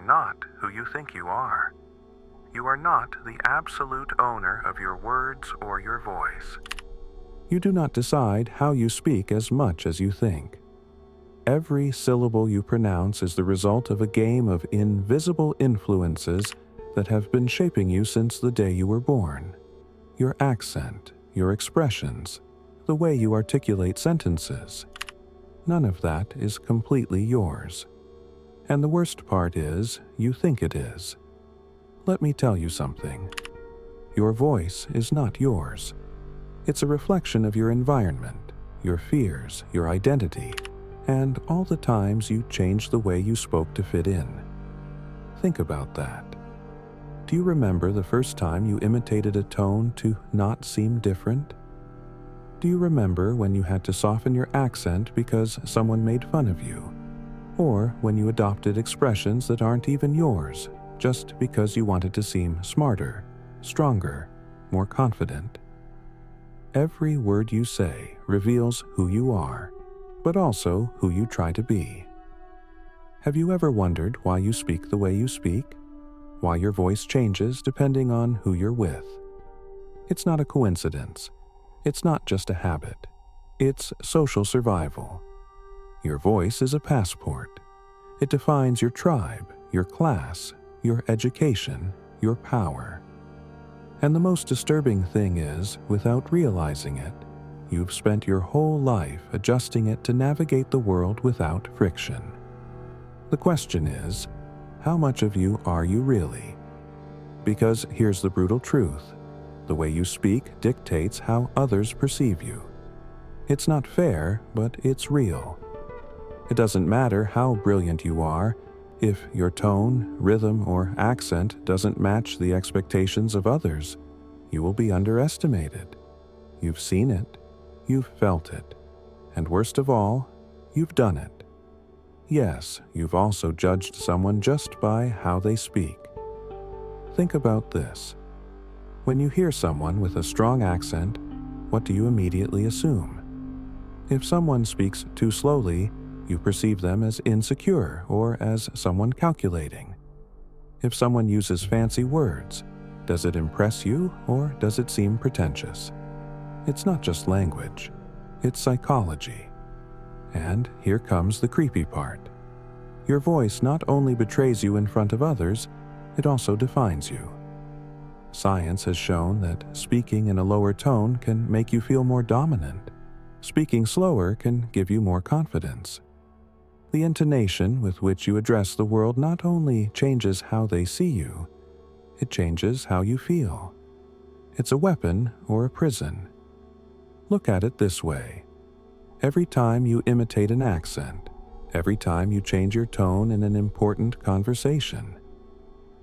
are not who you think you are. You are not the absolute owner of your words or your voice. You do not decide how you speak as much as you think. Every syllable you pronounce is the result of a game of invisible influences that have been shaping you since the day you were born. Your accent, your expressions, the way you articulate sentences. None of that is completely yours. And the worst part is, you think it is. Let me tell you something. Your voice is not yours. It's a reflection of your environment, your fears, your identity, and all the times you changed the way you spoke to fit in. Think about that. Do you remember the first time you imitated a tone to not seem different? Do you remember when you had to soften your accent because someone made fun of you? Or when you adopted expressions that aren't even yours, just because you wanted to seem smarter, stronger, more confident? Every word you say reveals who you are, but also who you try to be. Have you ever wondered why you speak the way you speak? Why your voice changes depending on who you're with? It's not a coincidence. It's not just a habit. It's social survival. Your voice is a passport. It defines your tribe, your class, your education, your power. And the most disturbing thing is, without realizing it, you've spent your whole life adjusting it to navigate the world without friction. The question is, how much of you are you really? Because here's the brutal truth. The way you speak dictates how others perceive you. It's not fair, but it's real. It doesn't matter how brilliant you are, if your tone, rhythm, or accent doesn't match the expectations of others, you will be underestimated. You've seen it, you've felt it, and worst of all, you've done it. Yes, you've also judged someone just by how they speak. Think about this. When you hear someone with a strong accent, what do you immediately assume? If someone speaks too slowly, you perceive them as insecure or as someone calculating. If someone uses fancy words, does it impress you or does it seem pretentious? It's not just language, it's psychology. And here comes the creepy part. Your voice not only betrays you in front of others, it also defines you. Science has shown that speaking in a lower tone can make you feel more dominant. Speaking slower can give you more confidence. The intonation with which you address the world not only changes how they see you, it changes how you feel. It's a weapon or a prison. Look at it this way. Every time you imitate an accent, every time you change your tone in an important conversation,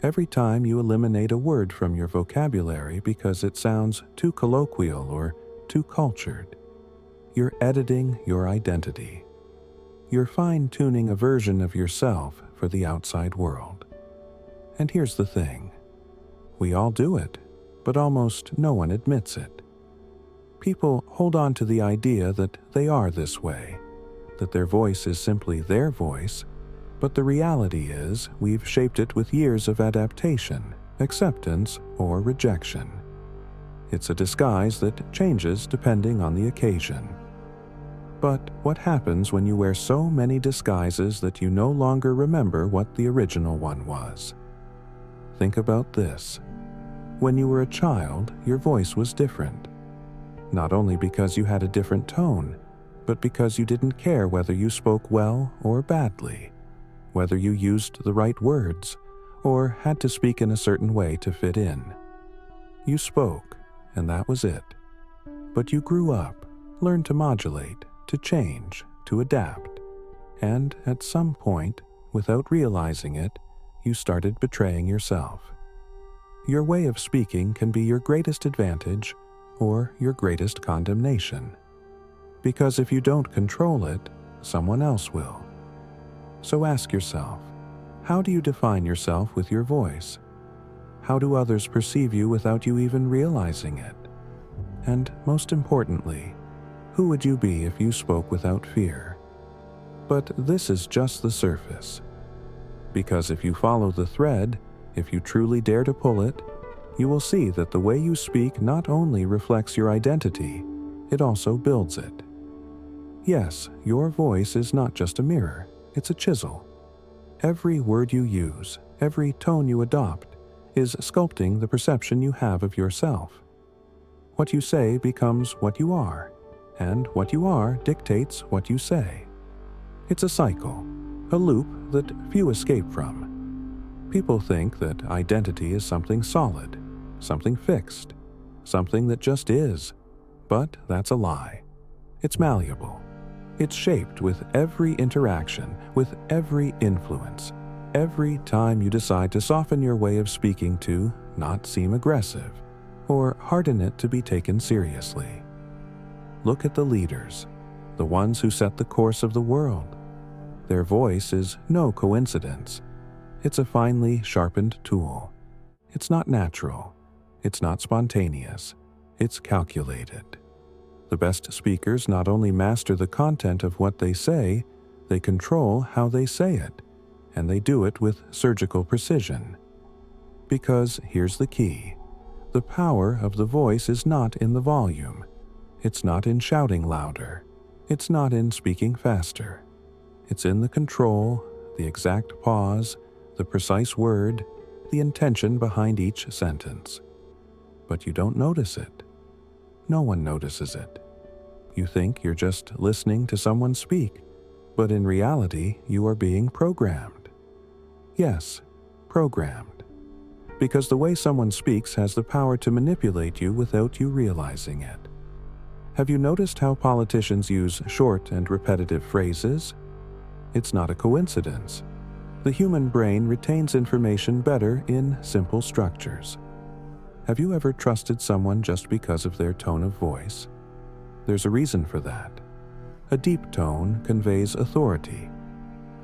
every time you eliminate a word from your vocabulary because it sounds too colloquial or too cultured, you're editing your identity. You're fine-tuning a version of yourself for the outside world. And here's the thing. We all do it, but almost no one admits it. People hold on to the idea that they are this way, that their voice is simply their voice, but the reality is we've shaped it with years of adaptation, acceptance, or rejection. It's a disguise that changes depending on the occasion. But what happens when you wear so many disguises that you no longer remember what the original one was? Think about this. When you were a child, your voice was different. Not only because you had a different tone, but because you didn't care whether you spoke well or badly, whether you used the right words, or had to speak in a certain way to fit in. You spoke, and that was it. But you grew up, learned to modulate, to change, to adapt, and at some point, without realizing it, you started betraying yourself. Your way of speaking can be your greatest advantage or your greatest condemnation. Because if you don't control it, someone else will. So ask yourself, how do you define yourself with your voice? How do others perceive you without you even realizing it? And most importantly, who would you be if you spoke without fear? But this is just the surface. Because if you follow the thread, if you truly dare to pull it, you will see that the way you speak not only reflects your identity, it also builds it. Yes, your voice is not just a mirror, it's a chisel. Every word you use, every tone you adopt, is sculpting the perception you have of yourself. What you say becomes what you are, and what you are dictates what you say. It's a cycle, a loop that few escape from. People think that identity is something solid, something fixed, something that just is, but that's a lie. It's malleable. It's shaped with every interaction, with every influence, every time you decide to soften your way of speaking to not seem aggressive, or harden it to be taken seriously. Look at the leaders, the ones who set the course of the world. Their voice is no coincidence. It's a finely sharpened tool. It's not natural. It's not spontaneous. It's calculated. The best speakers not only master the content of what they say, they control how they say it, and they do it with surgical precision. Because here's the key. The power of the voice is not in the volume. It's not in shouting louder. It's not in speaking faster. It's in the control, the exact pause, the precise word, the intention behind each sentence. But you don't notice it. No one notices it. You think you're just listening to someone speak, but in reality, you are being programmed. Yes, programmed. Because the way someone speaks has the power to manipulate you without you realizing it. Have you noticed how politicians use short and repetitive phrases? It's not a coincidence. The human brain retains information better in simple structures. Have you ever trusted someone just because of their tone of voice? There's a reason for that. A deep tone conveys authority.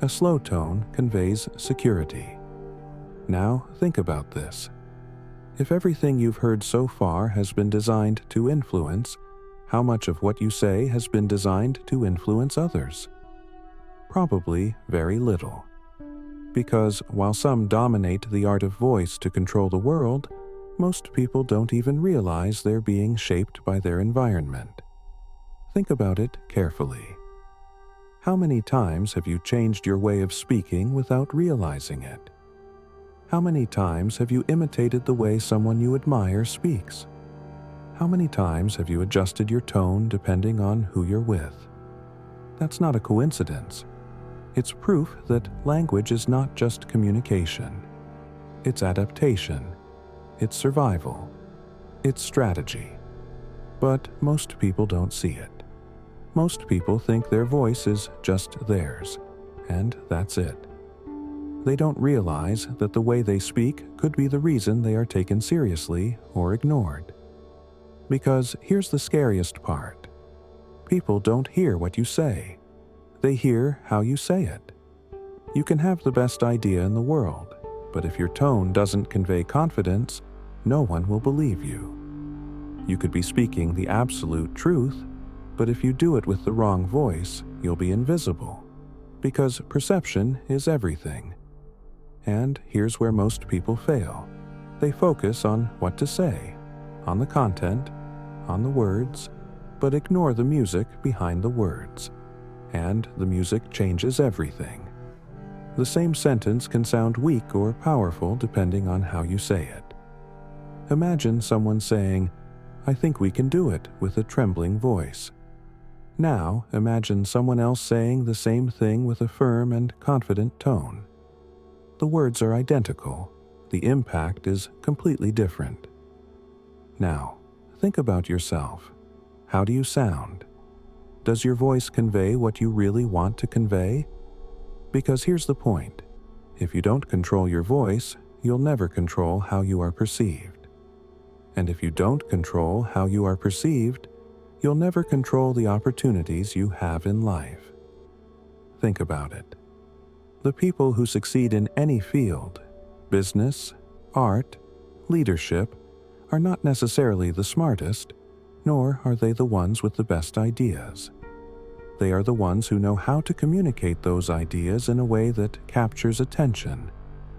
A slow tone conveys security. Now think about this. If everything you've heard so far has been designed to influence, how much of what you say has been designed to influence others? Probably very little. Because while some dominate the art of voice to control the world, most people don't even realize they're being shaped by their environment. Think about it carefully. How many times have you changed your way of speaking without realizing it? How many times have you imitated the way someone you admire speaks? How many times have you adjusted your tone depending on who you're with? That's not a coincidence. It's proof that language is not just communication. It's adaptation. It's survival. It's strategy. But most people don't see it. Most people think their voice is just theirs, and that's it. They don't realize that the way they speak could be the reason they are taken seriously or ignored. Because here's the scariest part. People don't hear what you say. They hear how you say it. You can have the best idea in the world, but if your tone doesn't convey confidence, no one will believe you. You could be speaking the absolute truth, but if you do it with the wrong voice, you'll be invisible. Because perception is everything. And here's where most people fail. They focus on what to say, on the content, on the words, but ignore the music behind the words. And the music changes everything. The same sentence can sound weak or powerful depending on how you say it. Imagine someone saying, "I think we can do it," with a trembling voice. Now imagine someone else saying the same thing with a firm and confident tone. The words are identical. The impact is completely different. Now, think about yourself. How do you sound? Does your voice convey what you really want to convey? Because here's the point. If you don't control your voice, you'll never control how you are perceived. And if you don't control how you are perceived, you'll never control the opportunities you have in life. Think about it. The people who succeed in any field, business, art, leadership, are not necessarily the smartest, nor are they the ones with the best ideas. They are the ones who know how to communicate those ideas in a way that captures attention,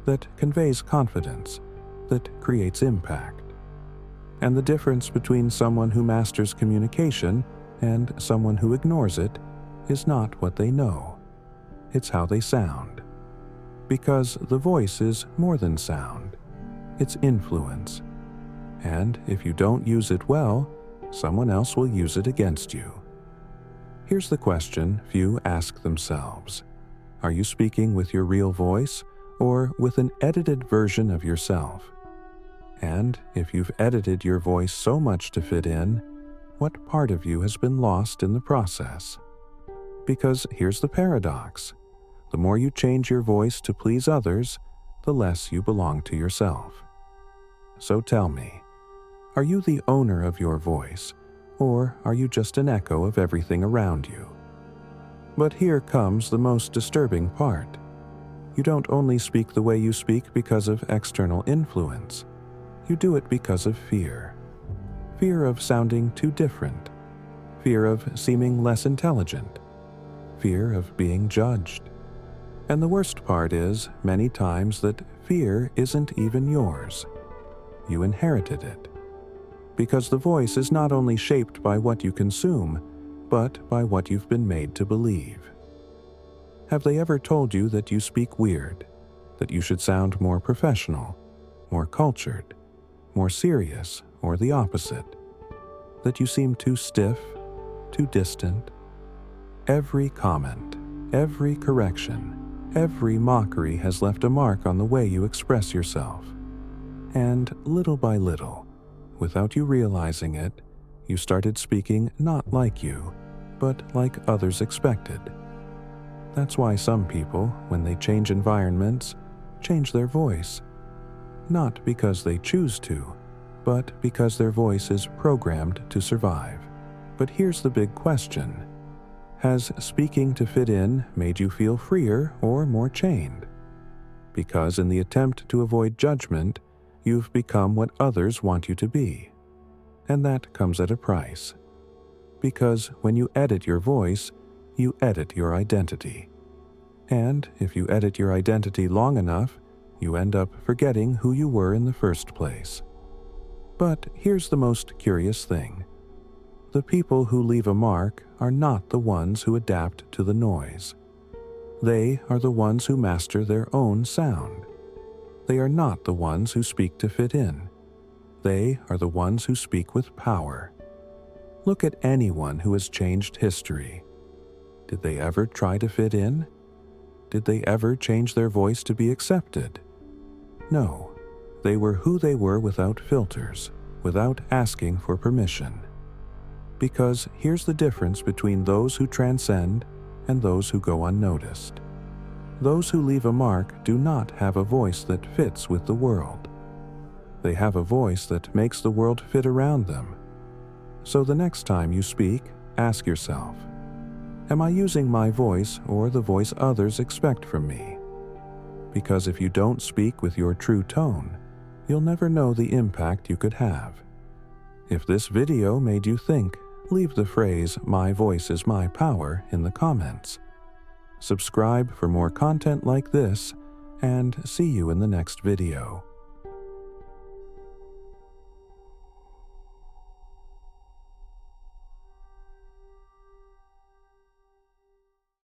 that conveys confidence, that creates impact. And the difference between someone who masters communication and someone who ignores it is not what they know. It's how they sound. Because the voice is more than sound. It's influence. And if you don't use it well, someone else will use it against you. Here's the question few ask themselves. Are you speaking with your real voice or with an edited version of yourself? And if you've edited your voice so much to fit in, what part of you has been lost in the process? Because here's the paradox. The more you change your voice to please others, the less you belong to yourself. So tell me, are you the owner of your voice, or are you just an echo of everything around you? But here comes the most disturbing part. You don't only speak the way you speak because of external influence. You do it because of fear. Fear of sounding too different. Fear of seeming less intelligent. Fear of being judged. And the worst part is, many times, that fear isn't even yours. You inherited it. Because the voice is not only shaped by what you consume, but by what you've been made to believe. Have they ever told you that you speak weird, that you should sound more professional, more cultured, more serious, or the opposite? That you seem too stiff, too distant? Every comment, every correction, every mockery has left a mark on the way you express yourself. And little by little, without you realizing it, you started speaking not like you, but like others expected. That's why some people, when they change environments, change their voice. Not because they choose to, but because their voice is programmed to survive. But here's the big question. Has speaking to fit in made you feel freer or more chained? Because in the attempt to avoid judgment, you've become what others want you to be. And that comes at a price. Because when you edit your voice, you edit your identity. And if you edit your identity long enough, you end up forgetting who you were in the first place. But here's the most curious thing. The people who leave a mark are not the ones who adapt to the noise. They are the ones who master their own sound. They are not the ones who speak to fit in. They are the ones who speak with power. Look at anyone who has changed history. Did they ever try to fit in? Did they ever change their voice to be accepted? No, they were who they were without filters, without asking for permission. Because here's the difference between those who transcend and those who go unnoticed. Those who leave a mark do not have a voice that fits with the world. They have a voice that makes the world fit around them. So the next time you speak, ask yourself, am I using my voice or the voice others expect from me? Because if you don't speak with your true tone, you'll never know the impact you could have. If this video made you think, leave the phrase, "My voice is my power," in the comments. Subscribe for more content like this, and see you in the next video.